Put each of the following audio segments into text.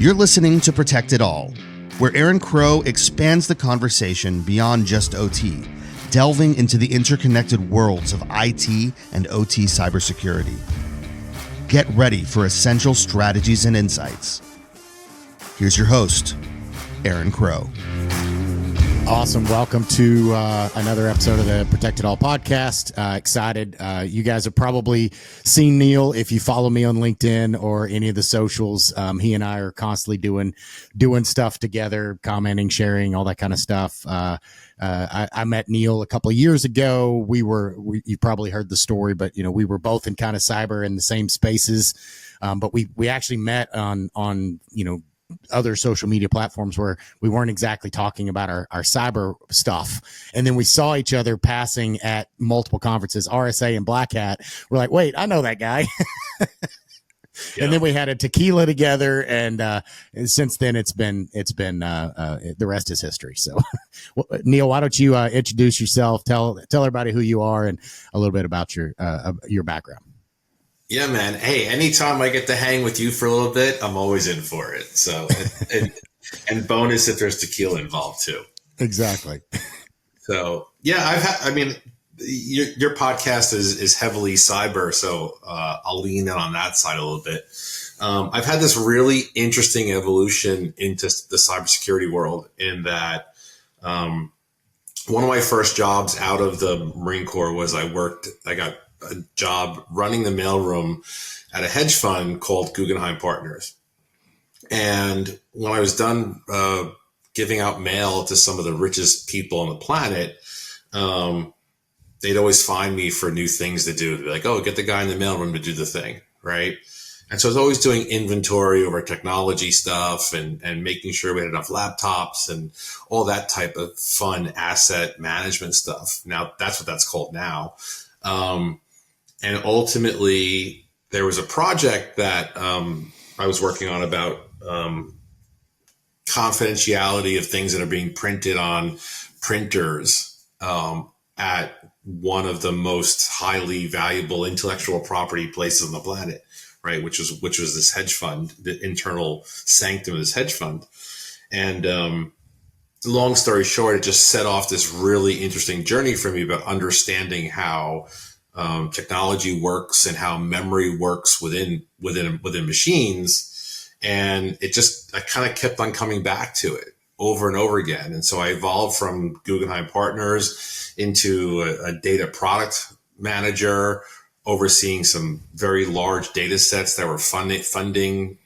You're listening to Protect It All, where Aaron Crow expands the conversation beyond just OT, delving into the interconnected worlds of IT and OT cybersecurity. Get ready for essential strategies and insights. Here's your host, Aaron Crow. Awesome. Welcome to another episode of the Protect It All podcast. Excited. You guys have probably seen Neal if you follow me on LinkedIn or any of the socials. He and I are constantly doing stuff together, commenting, sharing, all that kind of stuff. I met Neal a couple of years ago. You probably heard the story, but we were both in kind of cyber in the same spaces. But we actually met on other social media platforms where we weren't exactly talking about our cyber stuff. And then we saw each other passing at multiple conferences, RSA and Black Hat. We're like, wait, I know that guy. And then we had a tequila together. And since then it's been the rest is history. So Neal, why don't you introduce yourself, tell everybody who you are and a little bit about your background. Yeah, man. Hey, anytime I get to hang with you for a little bit, I'm always in for it. So, and bonus if there's tequila involved too. Exactly. So, yeah, your podcast is heavily cyber, so I'll lean in on that side a little bit. I've had this really interesting evolution into the cybersecurity world in that one of my first jobs out of the Marine Corps was I got a job running the mailroom at a hedge fund called Guggenheim Partners. And when I was done giving out mail to some of the richest people on the planet, they'd always find me for new things to do. They'd be like, oh, get the guy in the mailroom to do the thing, right? And so I was always doing inventory over technology stuff and making sure we had enough laptops and all that type of fun asset management stuff. Now, that's what that's called now. And ultimately, there was a project that I was working on about confidentiality of things that are being printed on printers at one of the most highly valuable intellectual property places on the planet, right? Which was this hedge fund, the internal sanctum of this hedge fund. And long story short, it just set off this really interesting journey for me about understanding how technology works and how memory works within machines. And I kind of kept on coming back to it over and over again. And so I evolved from Guggenheim Partners into a data product manager, overseeing some very large data sets that were funding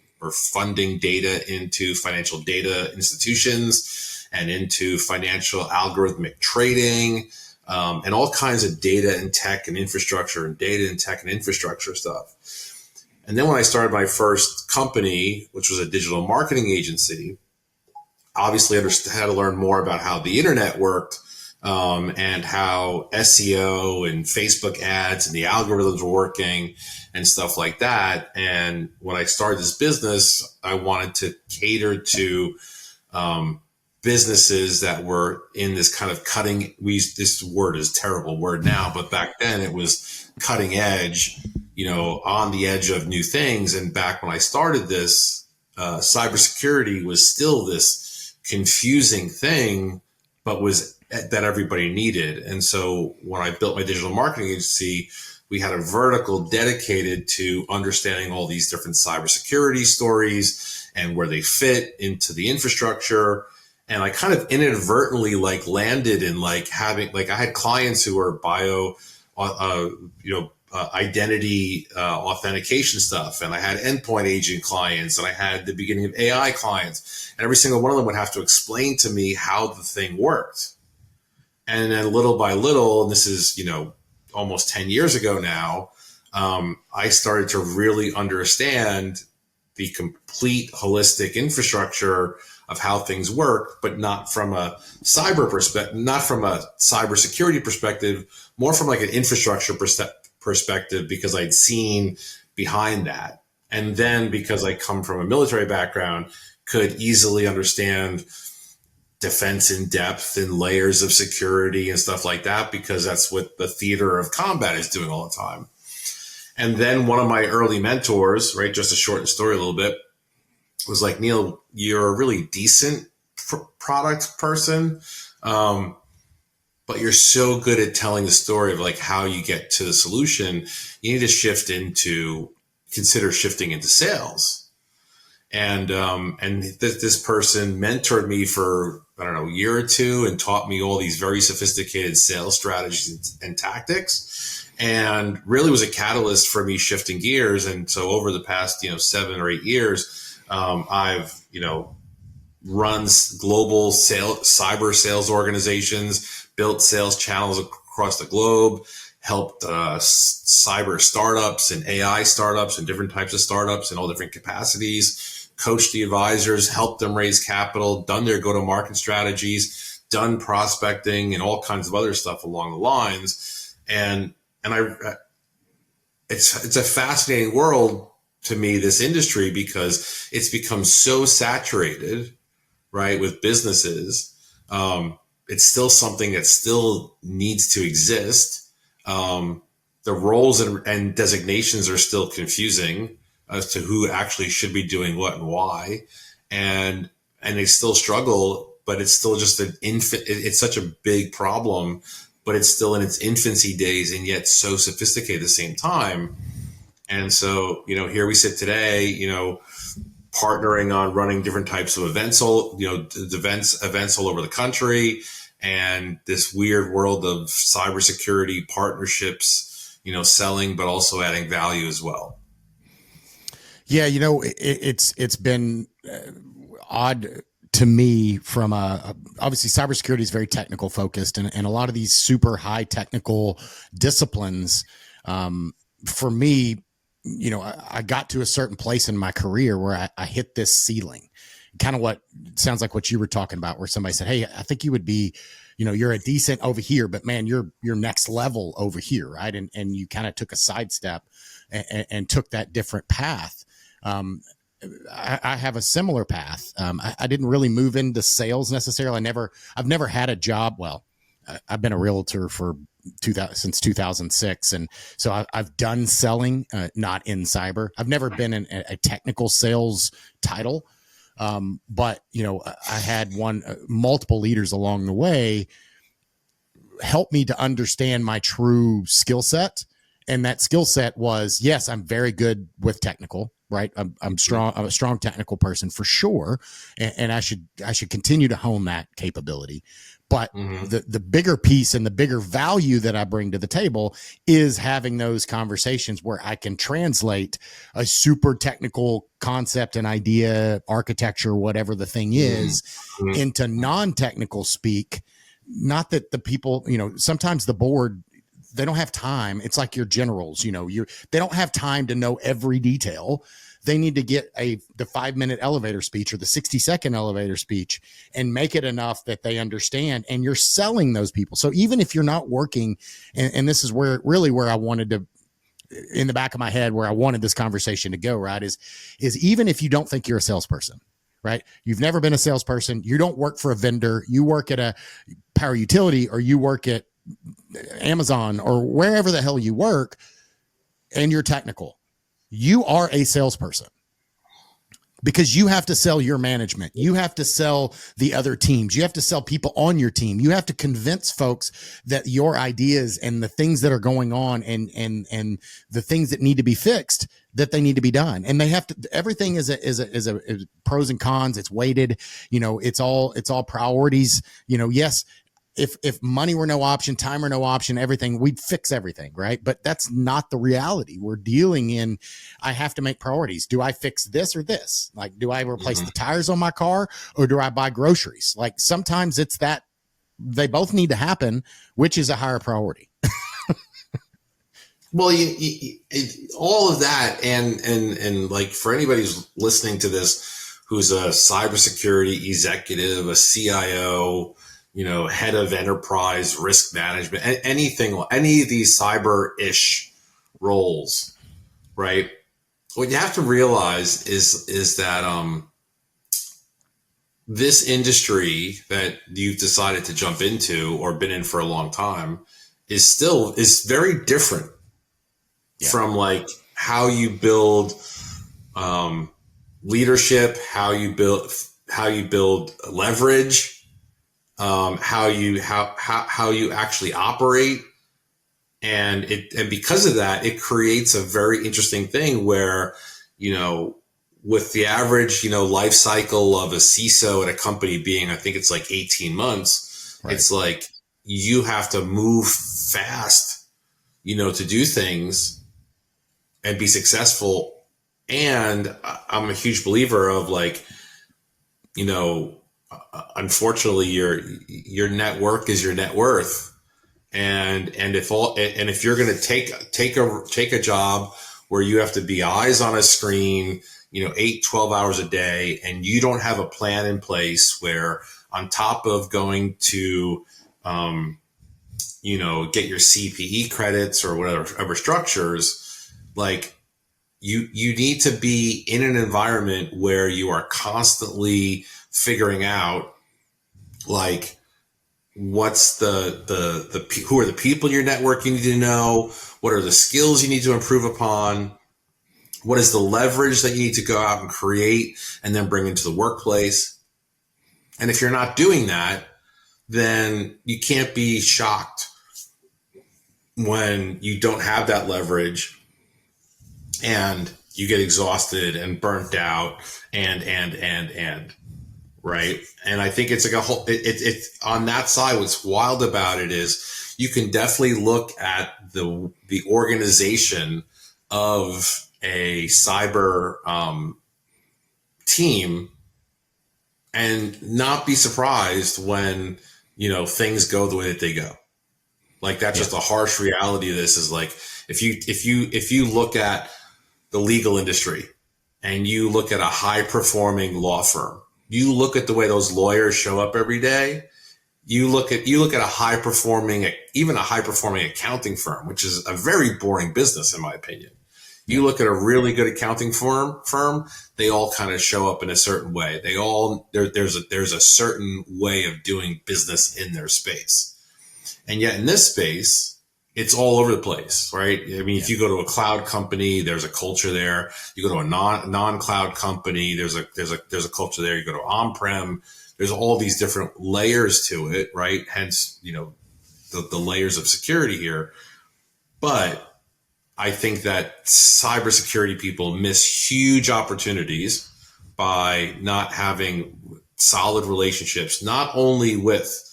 data into financial data institutions and into financial algorithmic trading. And all kinds of data and tech and infrastructure stuff. And then when I started my first company, which was a digital marketing agency, obviously had to learn more about how the internet worked and how SEO and Facebook ads and the algorithms were working and stuff like that. And when I started this business, I wanted to cater to businesses that were in this kind of this word is a terrible word now, but back then it was cutting edge, on the edge of new things. And back when I started this, cybersecurity was still this confusing thing, but was that everybody needed. And so when I built my digital marketing agency, we had a vertical dedicated to understanding all these different cybersecurity stories and where they fit into the infrastructure. And I kind of inadvertently landed in having, I had clients who were identity authentication stuff. And I had endpoint agent clients and I had the beginning of AI clients, and every single one of them would have to explain to me how the thing worked. And then little by little, and this is, almost 10 years ago now, I started to really understand the complete holistic infrastructure of how things work, but not from a cyber perspective, not from a cybersecurity perspective, more from an infrastructure perspective, because I'd seen behind that. And then because I come from a military background, could easily understand defense in depth and layers of security and stuff like that, because that's what the theater of combat is doing all the time. And then one of my early mentors, right, just to shorten the story a little bit, was like, Neal, you're a really decent product person. But you're so good at telling the story of like how you get to the solution. You need to consider shifting into sales. And this person mentored me for, I don't know, a year or two and taught me all these very sophisticated sales strategies and tactics, and really was a catalyst for me shifting gears. And so over the past, 7 or 8 years, I've, runs global cyber sales organizations, built sales channels across the globe, helped cyber startups and AI startups and different types of startups in all different capacities, coached the advisors, helped them raise capital, done their go-to-market strategies, done prospecting and all kinds of other stuff along the lines. And it's a fascinating world to me, this industry, because it's become so saturated, right, with businesses. It's still something that still needs to exist. The roles and designations are still confusing as to who actually should be doing what and why. And they still struggle, but it's still just it's such a big problem, but it's still in its infancy days and yet so sophisticated at the same time. And so, here we sit today, partnering on running different types of events, events all over the country, and this weird world of cybersecurity partnerships, selling, but also adding value as well. Yeah, it's been odd to me from obviously cybersecurity is very technical focused, and a lot of these super high technical disciplines, for me, I got to a certain place in my career where I hit this ceiling, kind of what sounds like what you were talking about, where somebody said, hey, I think you would be, you're a decent over here, but man, you're next level over here. Right. And you kind of took a sidestep and took that different path. I have a similar path. I didn't really move into sales necessarily. I've never had a job. Well, I've been a realtor since 2006. And so I've done selling, not in cyber. I've never been in a technical sales title. But I had multiple leaders along the way help me to understand my true skill set. And that skill set was, yes, I'm very good with technical, right? I'm strong. I'm a strong technical person for sure. And I should continue to hone that capability. But the bigger piece and the bigger value that I bring to the table is having those conversations where I can translate a super technical concept and idea, architecture, whatever the thing is, into non-technical speak. Not that the people, sometimes the board, they don't have time. It's like your generals, they don't have time to know every detail. They need to get the 5-minute elevator speech or the 60-second elevator speech and make it enough that they understand, and you're selling those people. So even if you're not working, and this is where I wanted to, in the back of my head, where I wanted this conversation to go, right, is even if you don't think you're a salesperson, right? You've never been a salesperson. You don't work for a vendor. You work at a power utility, or you work at Amazon or wherever the hell you work, and you're technical. You are a salesperson, because you have to sell your management. You have to sell the other teams. You have to sell people on your team. You have to convince folks that your ideas and the things that are going on and the things that need to be fixed, that they need to be done. And they have to, everything is pros and cons. It's weighted, it's all priorities, yes. If money were no option, time were no option, everything, we'd fix everything, right? But that's not the reality. We're dealing in, I have to make priorities. Do I fix this or this? Like, do I replace the tires on my car, or do I buy groceries? Like, sometimes it's that they both need to happen, which is a higher priority. Well, all of that, and like, for anybody who's listening to this, who's a cybersecurity executive, a CIO, head of enterprise risk management, any of these cyber-ish roles, right? What you have to realize is that this industry that you've decided to jump into or been in for a long time is very different from like how you build leadership, how you build leverage, how you actually operate. And because of that, it creates a very interesting thing where, with the average, life cycle of a CISO at a company being, I think it's like 18 months, right. It's like you have to move fast, to do things and be successful. And I'm a huge believer of like, unfortunately your network is your net worth. And if you're going to take a job where you have to be eyes on a screen, 8-12 hours a day, and you don't have a plan in place where on top of going to, get your CPE credits or whatever structures, like you need to be in an environment where you are constantly figuring out like, what's who are the people in your network you need to know? What are the skills you need to improve upon? What is the leverage that you need to go out and create and then bring into the workplace? And if you're not doing that, then you can't be shocked when you don't have that leverage and you get exhausted and burnt out and. Right. And I think it's like a whole, it's on that side. What's wild about it is you can definitely look at the organization of a cyber team and not be surprised when, things go the way that they go. Like that's just a harsh reality of this is like, if you look at the legal industry and you look at a high performing law firm, you look at the way those lawyers show up every day. You look at a high performing accounting firm, which is a very boring business in my opinion. You look at a really good accounting firm, they all kind of show up in a certain way. There's a certain way of doing business in their space. And yet in this space, it's all over the place, right? I mean, if you go to a cloud company, there's a culture there. You go to a non-cloud company, there's a culture there. You go to on-prem, there's all these different layers to it, right? Hence, the layers of security here. But I think that cybersecurity people miss huge opportunities by not having solid relationships, not only with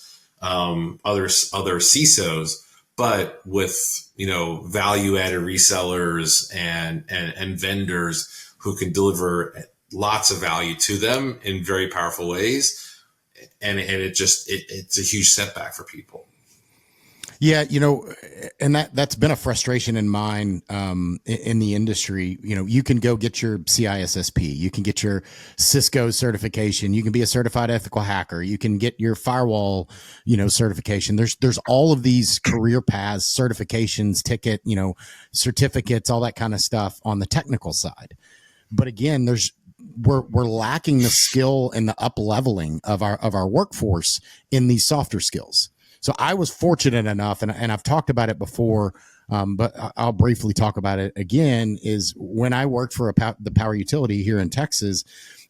other CISOs, but with, value-added resellers and vendors who can deliver lots of value to them in very powerful ways. And it's a huge setback for people. Yeah, and that's been a frustration in mine in the industry. You can go get your CISSP, you can get your Cisco certification, you can be a certified ethical hacker, you can get your firewall, certification. There's all of these career paths, certifications, ticket, certificates, all that kind of stuff on the technical side. But again, we're lacking the skill and the up leveling of our workforce in these softer skills. So I was fortunate enough, and I've talked about it before, but I'll briefly talk about it again, is when I worked for the power utility here in Texas,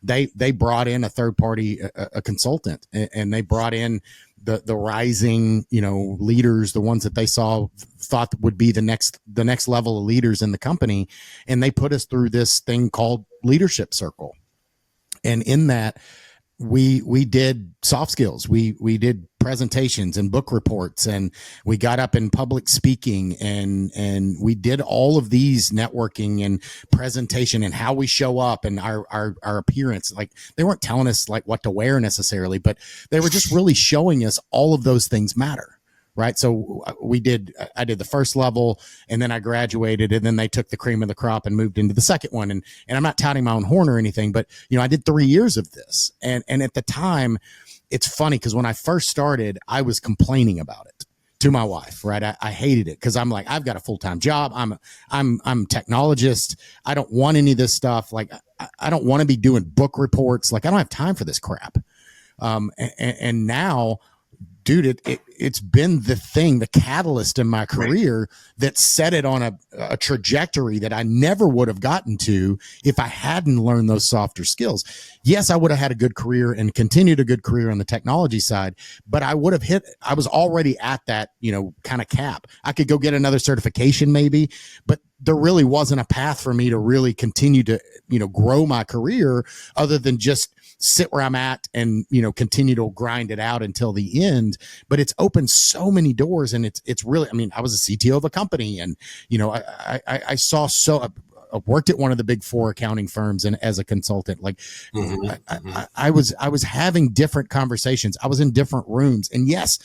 they brought in a third party, a consultant, and they brought in the rising, leaders, the ones that they thought would be the next level of leaders in the company. And they put us through this thing called Leadership Circle. And in that, we did soft skills. We did presentations and book reports, and we got up in public speaking, and we did all of these networking and presentation and how we show up and our appearance. Like, they weren't telling us like what to wear necessarily, but they were just really showing us all of those things matter. Right. So I did the first level, and then I graduated, and then they took the cream of the crop and moved into the second one. And I'm not touting my own horn or anything, but, I did 3 years of this. And at the time, it's funny because when I first started, I was complaining about it to my wife. Right. I hated it because I'm like, I've got a full-time job. I'm a technologist. I don't want any of this stuff. Like, I don't want to be doing book reports. Like, I don't have time for this crap. And now, dude, it's been the thing, the catalyst in my career that set it on a trajectory that I never would have gotten to if I hadn't learned those softer skills. Yes, I would have had a good career and continued a good career on the technology side, but I was already at that, kind of cap. I could go get another certification maybe, but there really wasn't a path for me to really continue to, grow my career other than just sit where I'm at and, continue to grind it out until the end. But it's opened so many doors, and it's really, I was a CTO of a company, and, I saw I worked at one of the big four accounting firms and as a consultant, like I was having different conversations. I was in different rooms, and yes,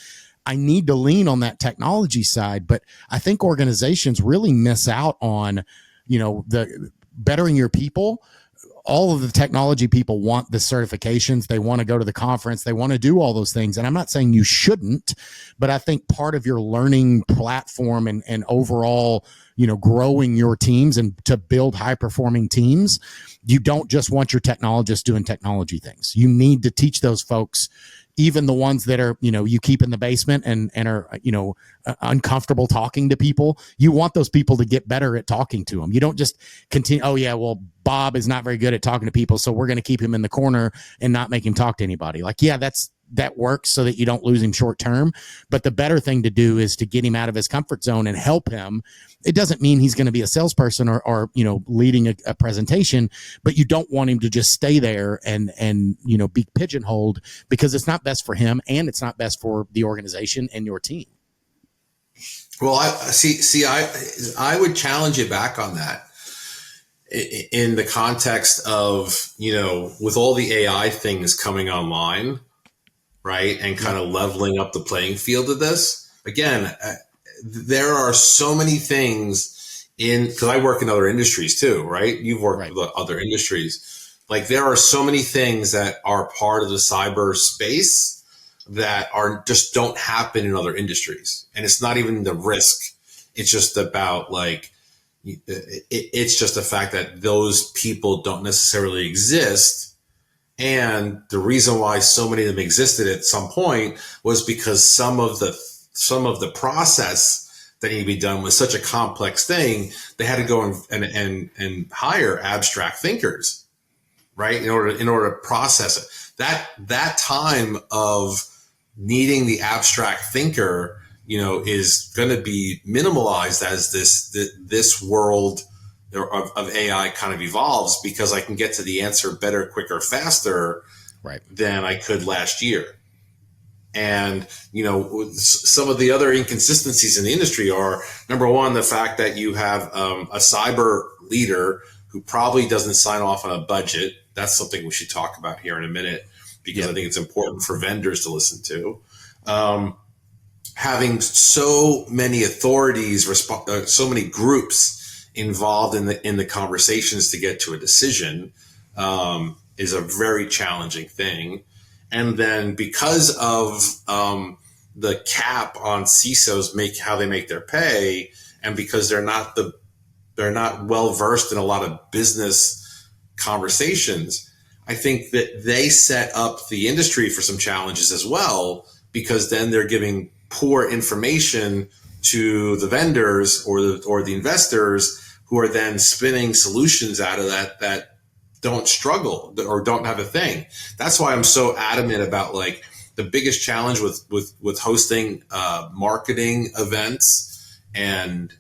I need to lean on that technology side, but I think organizations really miss out on, the bettering your people. All of the technology people want the certifications. They want to go to the conference. They want to do all those things. And I'm not saying you shouldn't, but I think part of your learning platform and overall, growing your teams and to build high performing teams, you don't just want your technologists doing technology things. You need to teach those folks, even the ones that are, you keep in the basement and are, uncomfortable talking to people. You want those people to get better at talking to them. You don't just continue, oh yeah, well, Bob is not very good at talking to people, so we're going to keep him in the corner and not make him talk to anybody. Like, yeah, that works so that you don't lose him short term. But the better thing to do is to get him out of his comfort zone and help him. It doesn't mean he's going to be a salesperson or leading a presentation, but you don't want him to just stay there and be pigeonholed, because it's not best for him and it's not best for the organization and your team. Well, I would challenge you back on that in the context of, with all the AI things coming online, right, and kind of leveling up the playing field of this. Again, there are so many things because I work in other industries too, right? You've worked with other industries. Like, there are so many things that are part of the cyber space that just don't happen in other industries. And it's not even the risk. It's just about it's just the fact that those people don't necessarily exist. And the reason why so many of them existed at some point was because some of the process that needed to be done was such a complex thing. They had to go and hire abstract thinkers, right? In order to process it. That time of needing the abstract thinker, is going to be minimalized as this world of AI kind of evolves, because I can get to the answer better, quicker, faster than I could last year. And, some of the other inconsistencies in the industry are, number one, the fact that you have a cyber leader who probably doesn't sign off on a budget. That's something we should talk about here in a minute, because I think it's important for vendors to listen to. Having so many authorities, so many groups involved in the conversations to get to a decision is a very challenging thing. And then because of the cap on CISOs how they make their pay, and because they're not well versed in a lot of business conversations, I think that they set up the industry for some challenges as well, because then they're giving poor information to the vendors or the investors, who are then spinning solutions out of that don't struggle or don't have a thing. That's why I'm so adamant about, like, the biggest challenge with hosting marketing events and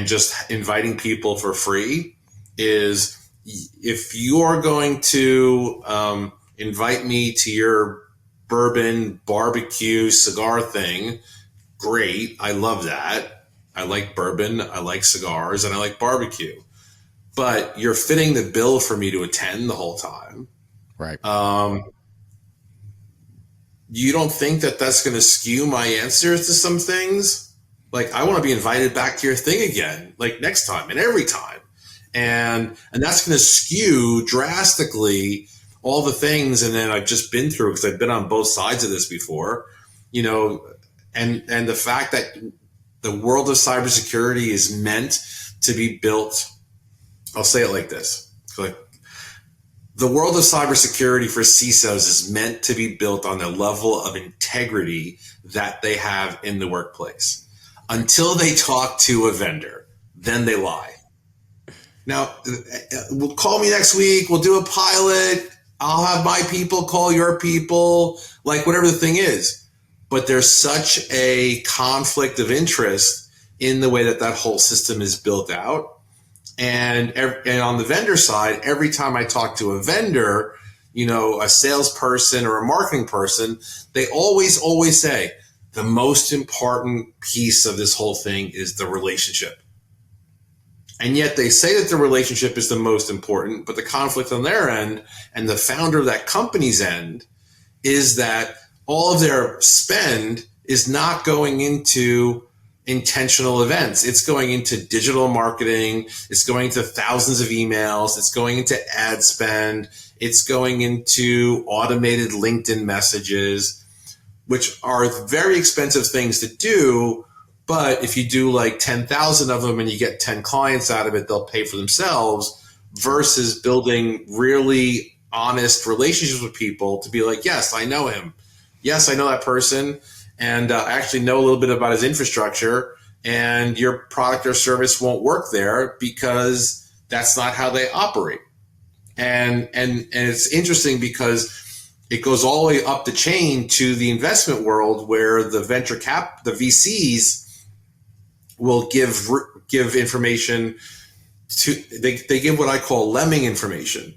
just inviting people for free is, if you're going to invite me to your bourbon barbecue cigar thing, great. I love that. I like bourbon, I like cigars, and I like barbecue. But you're fitting the bill for me to attend the whole time. Right. You don't think that that's going to skew my answers to some things? Like, I want to be invited back to your thing again, like next time and every time. And that's going to skew drastically all the things. And then I've just been through, because I've been on both sides of this before, and the fact that the world of cybersecurity is meant to be built. I'll say it like this. Like, The world of cybersecurity for CISOs is meant to be built on the level of integrity that they have in the workplace. Until they talk to a vendor, then they lie. Now, we'll call me next week. We'll do a pilot. I'll have my people call your people, like whatever the thing is. But there's such a conflict of interest in the way that that whole system is built out. And on the vendor side, every time I talk to a vendor, a salesperson or a marketing person, they always say the most important piece of this whole thing is the relationship. And yet they say that the relationship is the most important, but the conflict on their end and the founder of that company's end is that all of their spend is not going into intentional events. It's going into digital marketing. It's going to thousands of emails. It's going into ad spend. It's going into automated LinkedIn messages, which are very expensive things to do. But if you do like 10,000 of them and you get 10 clients out of it, they'll pay for themselves, versus building really honest relationships with people to be like, yes, I know him. Yes, I know that person. And I actually know a little bit about his infrastructure, and your product or service won't work there because that's not how they operate. And it's interesting because it goes all the way up the chain to the investment world, where the the VCs will give information to, they give what I call Lemming information.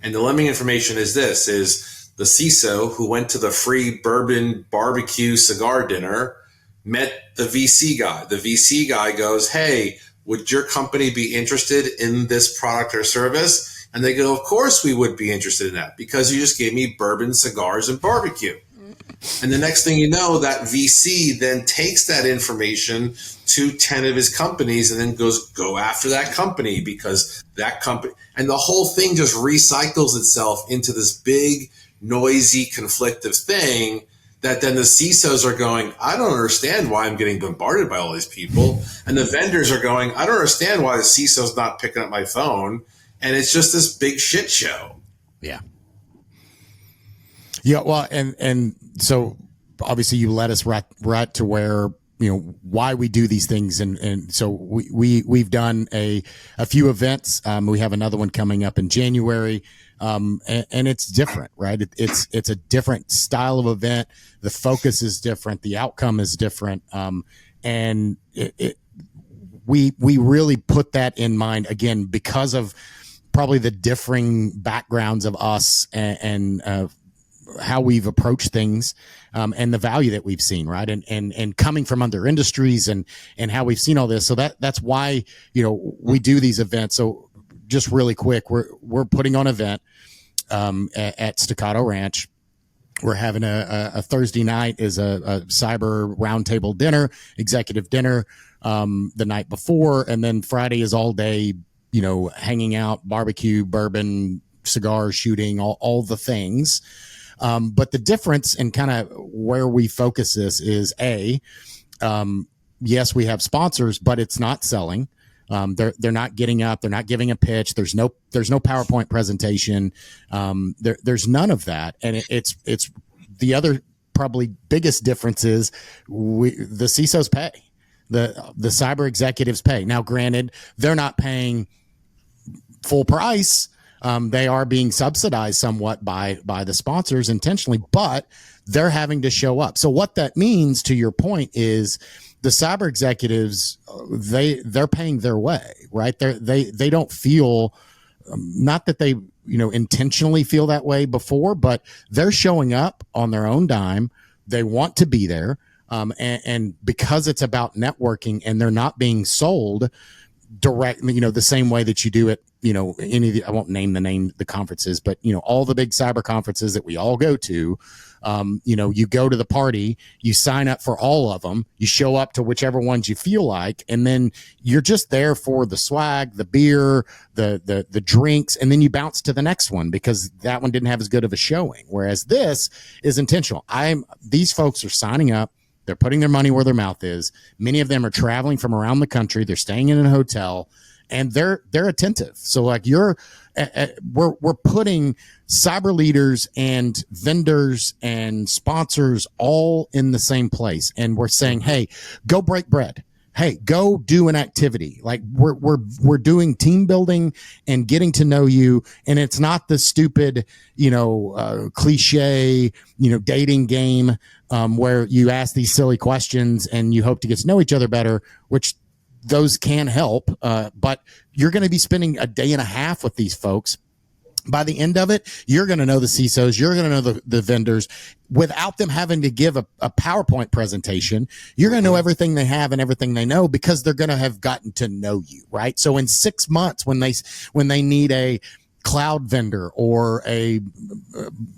And the Lemming information is this, is the CISO who went to the free bourbon barbecue cigar dinner met the VC guy. The VC guy goes, hey, would your company be interested in this product or service? And they go, of course we would be interested in that, because you just gave me bourbon, cigars, and barbecue. And the next thing you know, that VC then takes that information to 10 of his companies and then go after that company, because that company, and the whole thing just recycles itself into this big, noisy, conflictive thing that then the CISOs are going, I don't understand why I'm getting bombarded by all these people. And the vendors are going, I don't understand why the CISO's not picking up my phone. And it's just this big shit show. Yeah. Yeah. Well, and so obviously you led us right to where, why we do these things. And so we've done a few events. We have another one coming up in January. And it's different, right? It's a different style of event. The focus is different. The outcome is different. And we really put that in mind, again, because of probably the differing backgrounds of us and how we've approached things, and the value that we've seen, right? And coming from other industries and how we've seen all this. So that's why, we do these events. So just really quick, we're putting on an event at STACCATO Ranch. We're having a Thursday night is a cyber roundtable dinner, executive dinner, the night before. And then Friday is all day, hanging out, barbecue, bourbon, cigars, shooting, all the things. But the difference and kind of where we focus this is yes, we have sponsors, but it's not selling. They're not getting up. They're not giving a pitch. There's no PowerPoint presentation. There's none of that. And it's the other probably biggest difference is the CISOs pay, the cyber executives pay. Now, granted, they're not paying full price. They are being subsidized somewhat by the sponsors intentionally, but they're having to show up. So what that means, to your point, is the cyber executives, they're paying their way, right? They don't feel, not that they intentionally feel that way before, but they're showing up on their own dime. They want to be there, and because it's about networking, and they're not being sold directly, the same way that you do it. Any of the, I won't name the conferences, but all the big cyber conferences that we all go to, you go to the party, you sign up for all of them, you show up to whichever ones you feel like, and then you're just there for the swag, the beer, the drinks, and then you bounce to the next one because that one didn't have as good of a showing. Whereas this is intentional. These folks are signing up. They're putting their money where their mouth is. Many of them are traveling from around the country. They're staying in a hotel. and they're attentive. So like we're putting cyber leaders and vendors and sponsors all in the same place, and we're saying, hey, go break bread. Hey, go do an activity. Like we're doing team building and getting to know you. And it's not the stupid, cliche, dating game where you ask these silly questions and you hope to get to know each other better, which those can help. But you're going to be spending a day and a half with these folks. By the end of it, you're going to know the CISOs, you're going to know the vendors without them having to give a PowerPoint presentation. You're going to know everything they have and everything they know because they're going to have gotten to know you, right? So in 6 months, when they need a cloud vendor or a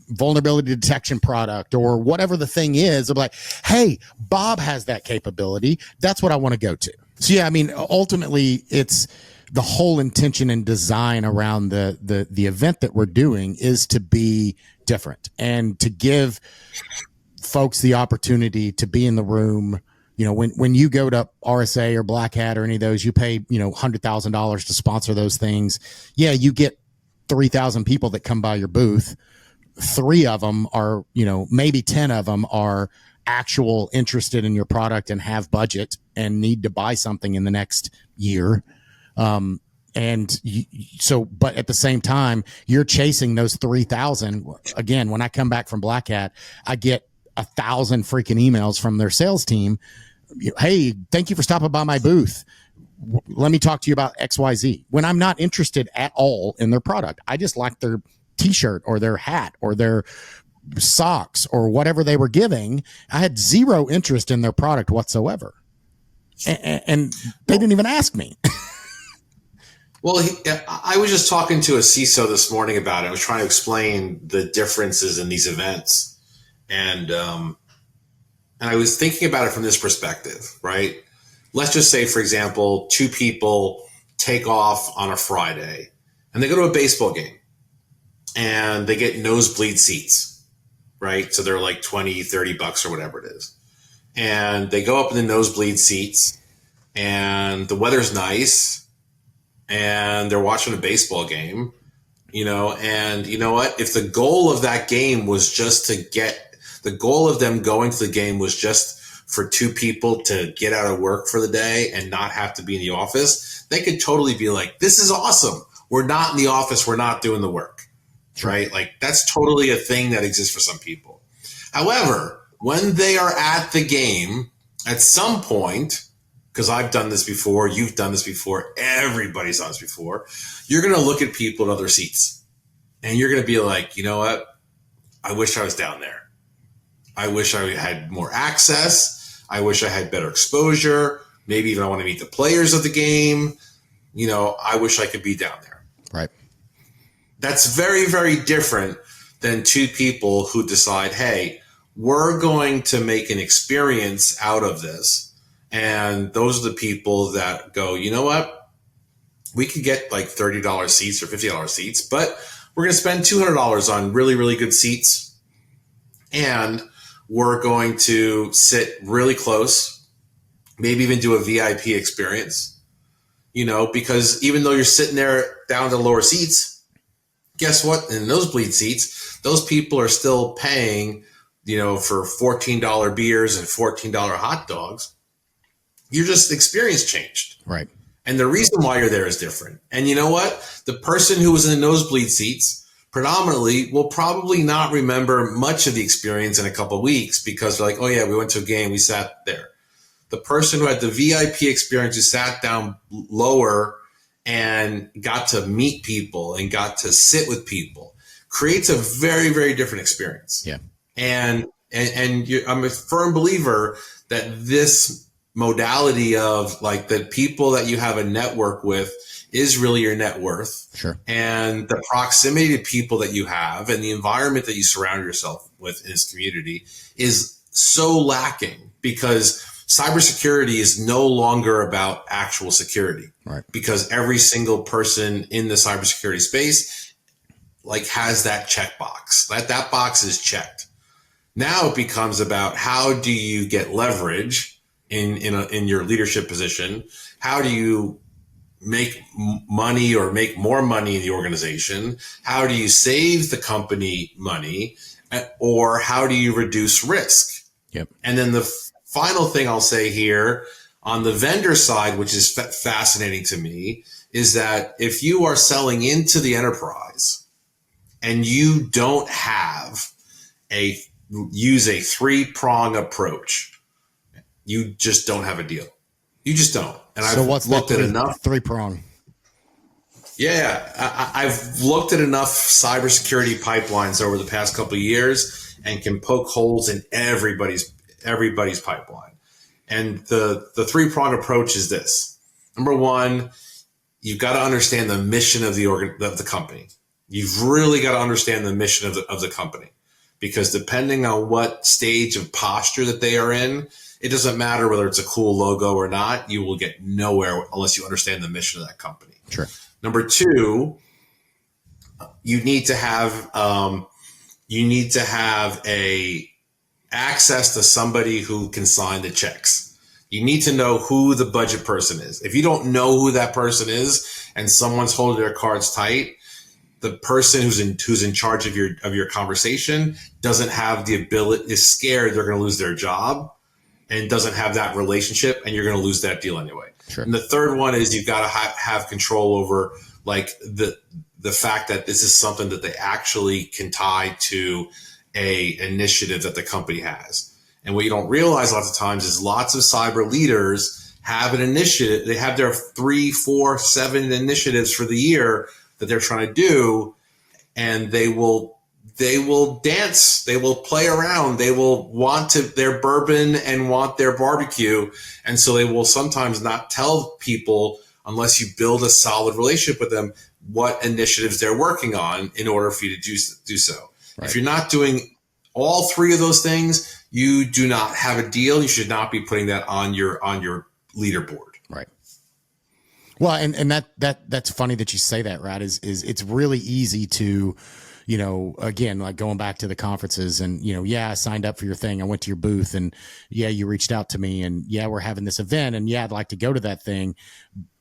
vulnerability detection product or whatever the thing is, they'll be like, hey, Bob has that capability. That's what I want to go to. So yeah, I mean, ultimately it's the whole intention and design around the event that we're doing is to be different and to give folks the opportunity to be in the room. When you go to RSA or Black Hat or any of those, you pay, $100,000 to sponsor those things. Yeah, you get 3,000 people that come by your booth. 3 of them are, maybe 10 of them are actual interested in your product and have budget and need to buy something in the next year. But at the same time, you're chasing those 3,000. Again, when I come back from Black Hat, I get 1,000 freaking emails from their sales team. Hey, thank you for stopping by my booth. Let me talk to you about XYZ. When I'm not interested at all in their product, I just like their t-shirt or their hat or their socks or whatever they were giving. I had zero interest in their product whatsoever. And they didn't even ask me. Well, I was just talking to a CISO this morning about it. I was trying to explain the differences in these events. And I was thinking about it from this perspective, right? Let's just say, for example, 2 people take off on a Friday and they go to a baseball game and they get nosebleed seats, right? So they're like $20, $30 or whatever it is. And they go up in the nosebleed seats and the weather's nice. And they're watching a baseball game, and you know what? If the goal of that game was just the goal of them going to the game was just for 2 people to get out of work for the day and not have to be in the office, they could totally be like, this is awesome. We're not in the office. We're not doing the work, right? Like that's totally a thing that exists for some people. However, when they are at the game, at some point, because I've done this before, you've done this before, everybody's done this before, you're going to look at people in other seats and you're going to be like, you know what? I wish I was down there. I wish I had more access. I wish I had better exposure. Maybe even I want to meet the players of the game. I wish I could be down there. Right. That's very, very different than 2 people who decide, hey, we're going to make an experience out of this. And those are the people that go, you know what? We could get like $30 seats or $50 seats, but we're going to spend $200 on really, really good seats. And we're going to sit really close, maybe even do a VIP experience, because even though you're sitting there down to lower seats, guess what? In nosebleed seats, those people are still paying, for $14 beers and $14 hot dogs. You're just experience changed. Right. And the reason why you're there is different. And you know what? The person who was in the nosebleed seats predominantly will probably not remember much of the experience in a couple of weeks because they're like, oh yeah, we went to a game, we sat there. The person who had the VIP experience, who sat down lower and got to meet people and got to sit with people, creates a very, very different experience. Yeah. And I'm a firm believer that this modality of like the people that you have a network with is really your net worth. Sure. And the proximity to people that you have and the environment that you surround yourself with in this community is so lacking because cybersecurity is no longer about actual security. Right. Because every single person in the cybersecurity space like has that checkbox. That box is checked. Now it becomes about how do you get leverage in your leadership position? How do you make money or make more money in the organization? How do you save the company money? Or how do you reduce risk? Yep. And then the final thing I'll say here on the vendor side, which is fascinating to me, is that if you are selling into the enterprise and you don't use a 3-prong approach, you just don't have a deal. You just don't. And so I've what's looked that at enough 3-prong? Yeah, I've looked at enough cybersecurity pipelines over the past couple of years and can poke holes in everybody's pipeline. And the 3-prong approach is this. Number one, you've got to understand the mission of the company. You've really got to understand the mission of the company, because depending on what stage of posture that they are in, it doesn't matter whether it's a cool logo or not. You will get nowhere unless you understand the mission of that company. Sure. Number two, you need to have a access to somebody who can sign the checks. You need to know who the budget person is. If you don't know who that person is and someone's holding their cards tight, the person who's in charge of your conversation doesn't have the ability, is scared they're going to lose their job, and doesn't have that relationship, and you're going to lose that deal anyway. Sure. And the third one is you've got to have control over like the fact that this is something that they actually can tie to a initiative that the company has. And what you don't realize lots of times is lots of cyber leaders have an initiative. They have their 3, 4, 7 initiatives for the year that they're trying to do, and they will dance, they will play around, they will want their bourbon and want their barbecue. And so they will sometimes not tell people, unless you build a solid relationship with them, what initiatives they're working on in order for you to do so. Right. If you're not doing all 3 of those things, you do not have a deal. You should not be putting that on your leaderboard. Right. Well, and that's funny that you say that, right? Is it's really easy to, again, like going back to the conferences and, yeah, I signed up for your thing. I went to your booth and yeah, you reached out to me and yeah, we're having this event and yeah, I'd like to go to that thing.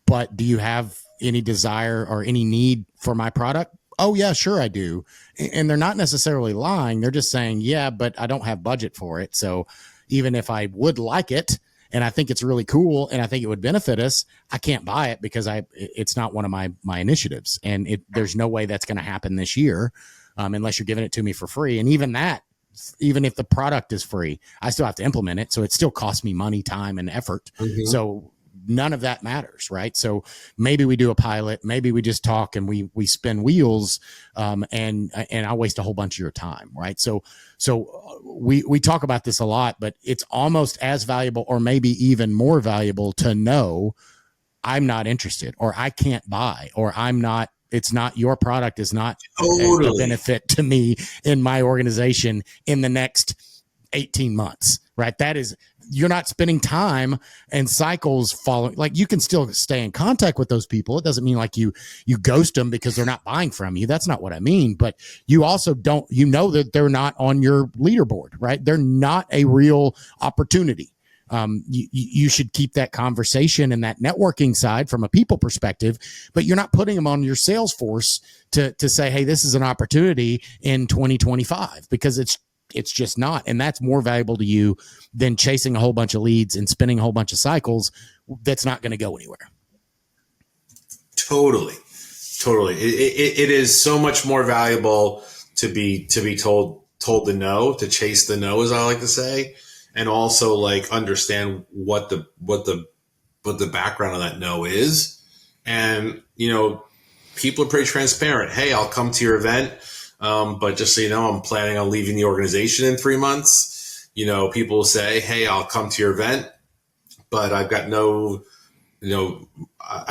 But do you have any desire or any need for my product? Oh yeah, sure I do. And they're not necessarily lying. They're just saying, yeah, but I don't have budget for it. So even if I would like it, and I think it's really cool and I think it would benefit us, I can't buy it because it's not one of my initiatives. And there's no way that's going to happen this year unless you're giving it to me for free. And even if the product is free, I still have to implement it. So it still costs me money, time, and effort. Mm-hmm. So none of that matters, right? So maybe we do a pilot, maybe we just talk and we spin wheels, and I'll waste a whole bunch of your time, right? So we talk about this a lot, but it's almost as valuable or maybe even more valuable to know I'm not interested, or I can't buy, or it's not your product is not a benefit to me in my organization in the next 18 months, right? That is, you're not spending time and cycles following. Like, you can still stay in contact with those people. It doesn't mean like you ghost them because they're not buying from you. That's not what I mean. But you also don't, that they're not on your leaderboard, right? They're not a real opportunity. You should keep that conversation and that networking side from a people perspective, but you're not putting them on your sales force to say, hey, this is an opportunity in 2025, because it's just not. And that's more valuable to you than chasing a whole bunch of leads and spinning a whole bunch of cycles. That's not going to go anywhere. Totally. It is so much more valuable to be told the no, to chase the no, as I like to say, and also like understand what the background of that no is. And, people are pretty transparent. Hey, I'll come to your event. But just so you know, I'm planning on leaving the organization in 3 months. People will say, hey, I'll come to your event, but I've got I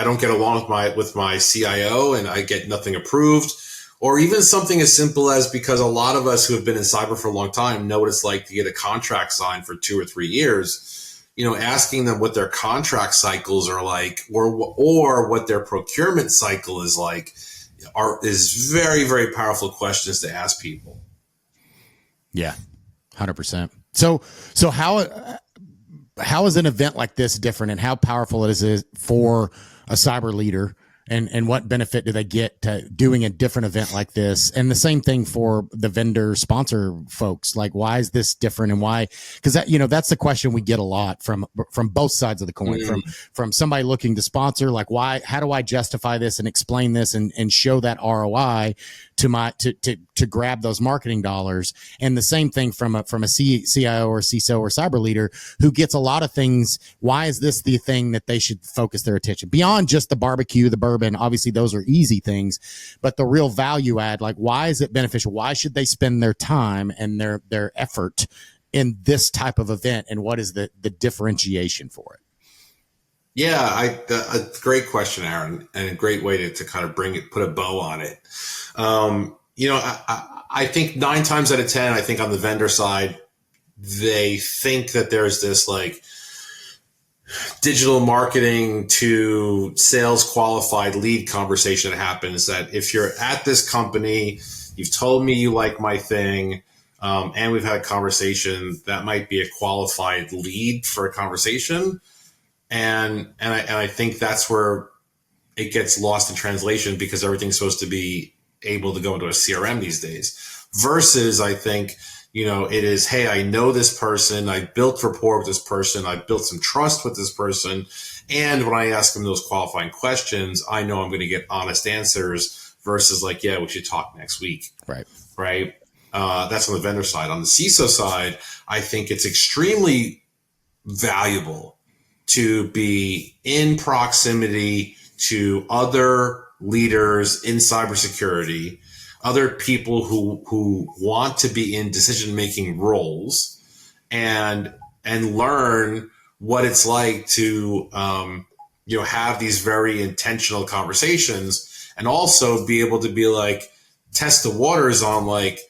don't get along with my CIO and I get nothing approved. Or even something as simple as, because a lot of us who have been in cyber for a long time know what it's like to get a contract signed for 2 or 3 years, asking them what their contract cycles are like, or what their procurement cycle is like, is very, very powerful questions to ask people. Yeah, 100%. So how how is an event like this different, and how powerful it is for a cyber leader? And what benefit do they get to doing a different event like this? And the same thing for the vendor sponsor folks. Like, why is this different, and why? Because that, that's the question we get a lot from both sides of the coin. From somebody looking to sponsor, like, why? How do I justify this and explain this and show that ROI to grab those marketing dollars? And the same thing from a CIO or CISO or cyber leader who gets a lot of things. Why is this the thing that they should focus their attention beyond just the barbecue, the bourbon? Obviously, those are easy things, but the real value add, like, why is it beneficial? Why should they spend their time and their effort in this type of event? And what is the differentiation for it? Yeah, a great question, Aaron, and a great way to kind of put a bow on it. I think 9 times out of 10, I think on the vendor side, they think that there's this like digital marketing to sales qualified lead conversation that happens, that if you're at this company, you've told me you like my thing, and we've had a conversation, that might be a qualified lead for a conversation. And I think that's where it gets lost in translation, because everything's supposed to be able to go into a CRM these days, versus I think, it is, hey, I know this person, I built rapport with this person, I built some trust with this person. And when I ask them those qualifying questions, I know I'm going to get honest answers, versus like, yeah, we should talk next week. Right. That's on the vendor side. On the CISO side, I think it's extremely valuable to be in proximity to other leaders in cybersecurity, other people who want to be in decision-making roles, and learn what it's like to have these very intentional conversations, and also be able to be like, test the waters on like,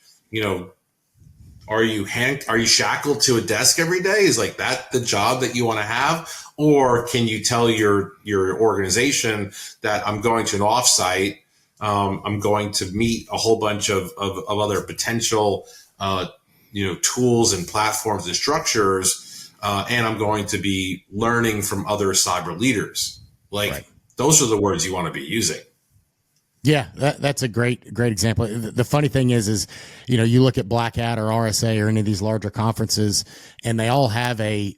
are you shackled to a desk every day? Is like that the job that you want to have? Or can you tell your organization that I'm going to an offsite, I'm going to meet a whole bunch of other potential, tools and platforms and structures, and I'm going to be learning from other cyber leaders. Like, those are the words you want to be using. Yeah, that's a great example. The funny thing is, you look at Black Hat or RSA or any of these larger conferences, and they all have a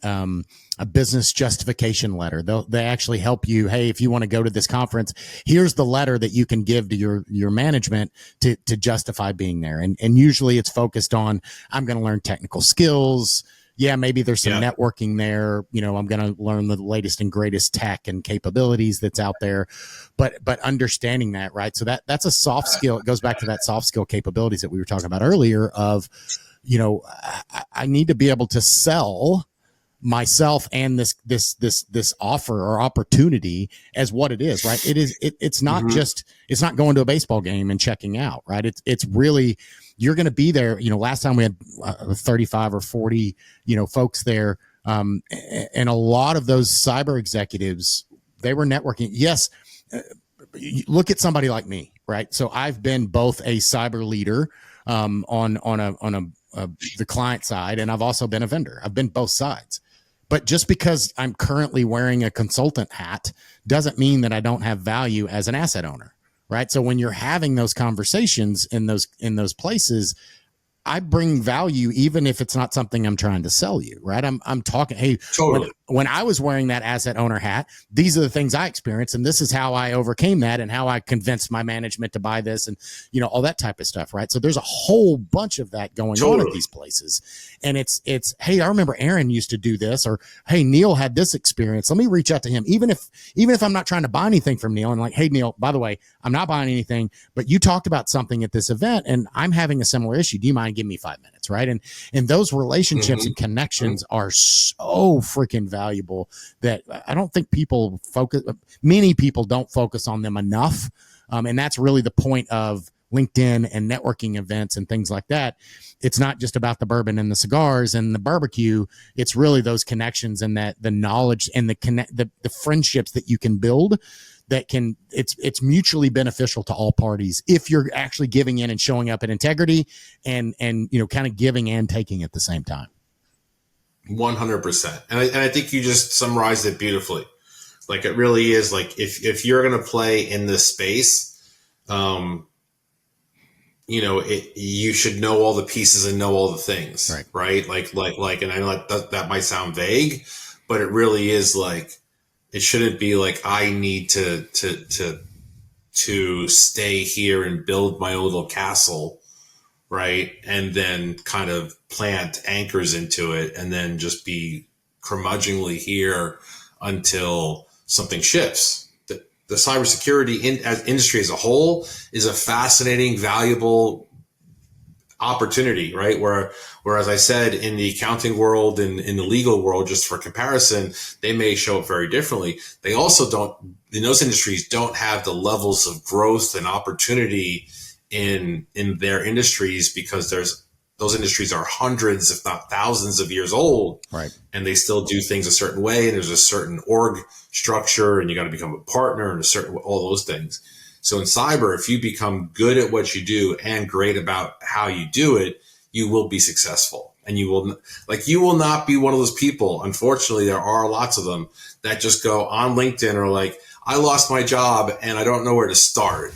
business justification letter. They actually help you. Hey, if you want to go to this conference, here's the letter that you can give to your management to justify being there. And usually it's focused on, I'm going to learn technical skills. Yeah, maybe there's some networking there. I'm going to learn the latest and greatest tech and capabilities that's out there, but understanding that, right? So that's a soft skill. It goes back to that soft skill capabilities that we were talking about earlier of, I need to be able to sell myself and this offer or opportunity as what it is, right? It's not just, it's not going to a baseball game and checking out, right? It's really, you're going to be there. Last time we had 35 or 40, folks there. And a lot of those cyber executives, they were networking. Yes. Look at somebody like me, right? So I've been both a cyber leader, on the client side, and I've also been a vendor. I've been both sides. But just because I'm currently wearing a consultant hat doesn't mean that I don't have value as an asset owner, right? So when you're having those conversations in those places, I bring value, even if it's not something I'm trying to sell you, right? I'm talking, hey, totally. When I was wearing that asset owner hat, these are the things I experienced, and this is how I overcame that, and how I convinced my management to buy this, and all that type of stuff, right? So there's a whole bunch of that going on at these places, and it's hey, I remember Aaron used to do this, or hey, Neal had this experience. Let me reach out to him, even if I'm not trying to buy anything from Neal, and like, hey, Neal, by the way, I'm not buying anything, but you talked about something at this event, and I'm having a similar issue. Do you mind giving me 5 minutes, right? And those relationships and connections are so freaking valuable that I don't think many people don't focus on them enough. And that's really the point of LinkedIn and networking events and things like that. It's not just about the bourbon and the cigars and the barbecue. It's really those connections and that the knowledge and the friendships that you can build that can, it's mutually beneficial to all parties if you're actually giving in and showing up in integrity and kind of giving and taking at the same time. 100%. And I think you just summarized it beautifully. Like, it really is like, if you're going to play in this space, you should know all the pieces and know all the things, right? Like, and I know that might sound vague, but it really is like, it shouldn't be like, I need to stay here and build my own little castle, right? And then kind of plant anchors into it and then just be curmudgeonly here until something shifts. The cybersecurity industry as a whole is a fascinating, valuable opportunity, right? Whereas I said, in the accounting world and in the legal world, just for comparison, they may show up very differently. They also don't, in those industries, don't have the levels of growth and opportunity in their industries, because those industries are hundreds, if not thousands of years old. Right. And they still do things a certain way. And there's a certain org structure, and you got to become a partner and all those things. So in cyber, if you become good at what you do and great about how you do it, you will be successful. And you will not be one of those people. Unfortunately, there are lots of them that just go on LinkedIn or like, I lost my job and I don't know where to start.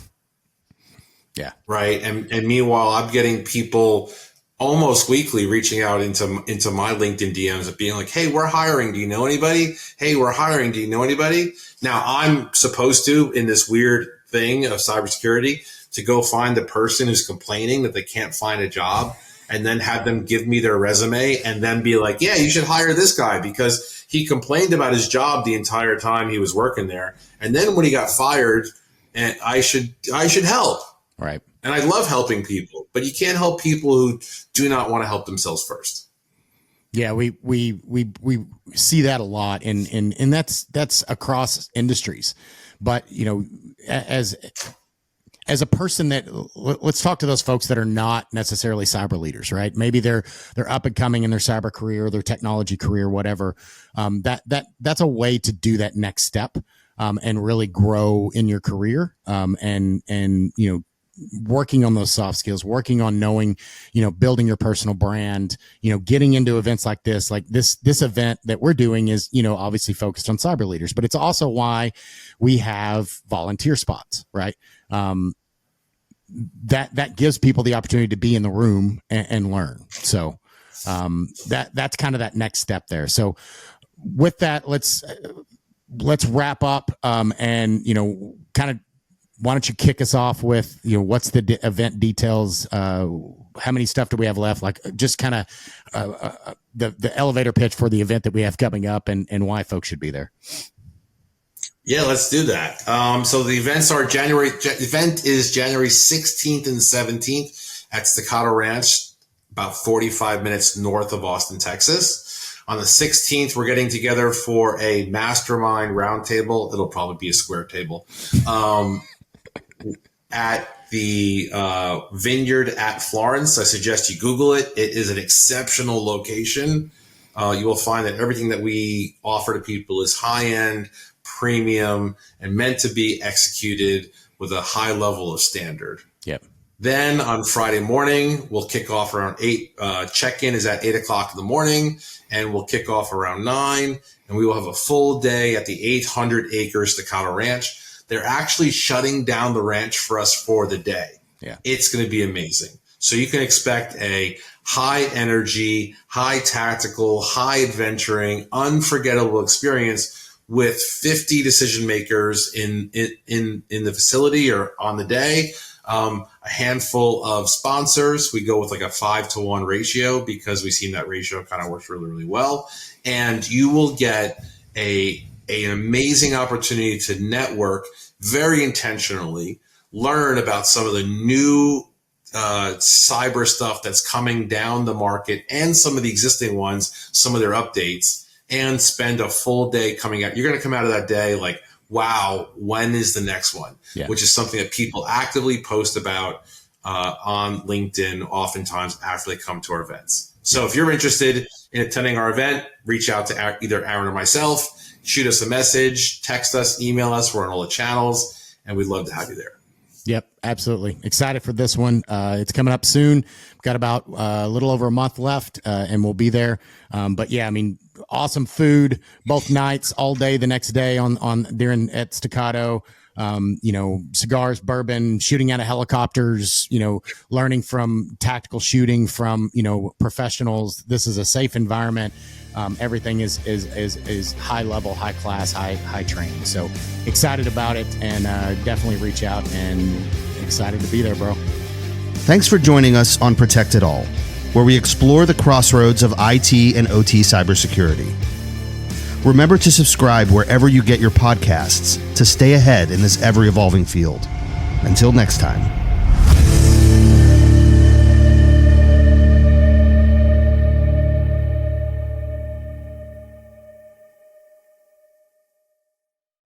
Yeah. Right. And meanwhile, I'm getting people almost weekly reaching out into my LinkedIn DMs of being like, hey, we're hiring. Do you know anybody? Hey, we're hiring. Do you know anybody? Now, I'm supposed to, in this weird thing of cybersecurity, to go find the person who's complaining that they can't find a job and then have them give me their resume and then be like, yeah, you should hire this guy because he complained about his job the entire time he was working there. And then when he got fired, and I should help. Right. And I love helping people, but you can't help people who do not want to help themselves first. Yeah, we see that a lot, and that's across industries. But as a person let's talk to those folks that are not necessarily cyber leaders, right? Maybe they're up and coming in their cyber career, their technology career, whatever. That's a way to do that next step, and really grow in your career, and working on those soft skills, working on knowing, building your personal brand, getting into events like this event that we're doing is, obviously focused on cyber leaders, but it's also why we have volunteer spots, right? That gives people the opportunity to be in the room and learn. So, that's kind of that next step there. So with that, let's wrap up, and, kind of, why don't you kick us off with, what's the event details? How many stuff do we have left? Like, just kind of the elevator pitch for the event that we have coming up, and why folks should be there. Yeah, let's do that. So the events are event is January 16th and 17th at Staccato Ranch, about 45 minutes north of Austin, Texas. On the 16th, we're getting together for a mastermind roundtable. It'll probably be a square table. At the Vineyard at Florence. I suggest you Google it. It is an exceptional location. You will find that everything that we offer to people is high-end, premium, and meant to be executed with a high level of standard. Yep. Then on Friday morning, we'll kick off around 8. Check-in is at 8 o'clock in the morning, and we'll kick off around 9. And we will have a full day at the 800-acre Staccato Ranch. They're actually shutting down the ranch for us for the day. Yeah. It's going to be amazing. So you can expect a high energy, high tactical, high adventuring, unforgettable experience with 50 decision makers in the facility or on the day. A handful of sponsors. We go with like a 5-to-1 ratio because we've seen that ratio kind of works really, really well. And you will get an amazing opportunity to network very intentionally, learn about some of the new cyber stuff that's coming down the market and some of the existing ones, some of their updates, and spend a full day coming out. You're going to come out of that day like, wow, when is the next one? Yeah. Which is something that people actively post about on LinkedIn oftentimes after they come to our events. So if you're interested in attending our event, reach out to either Aaron or myself. Shoot us a message, text us, email us. We're on all the channels, and we'd love to have you there. Yep, absolutely. Excited for this one. It's coming up soon. Got about a little over a month left, and we'll be there. But yeah, I mean, awesome food both nights, all day the next day during at Staccato. Cigars, bourbon, shooting out of helicopters, learning from tactical shooting from, professionals. This is a safe environment. Everything is high level, high class, high trained. So excited about it, and definitely reach out, and excited to be there, bro. Thanks for joining us on Protect It All, where we explore the crossroads of IT and OT cybersecurity. Remember to subscribe wherever you get your podcasts to stay ahead in this ever-evolving field. Until next time.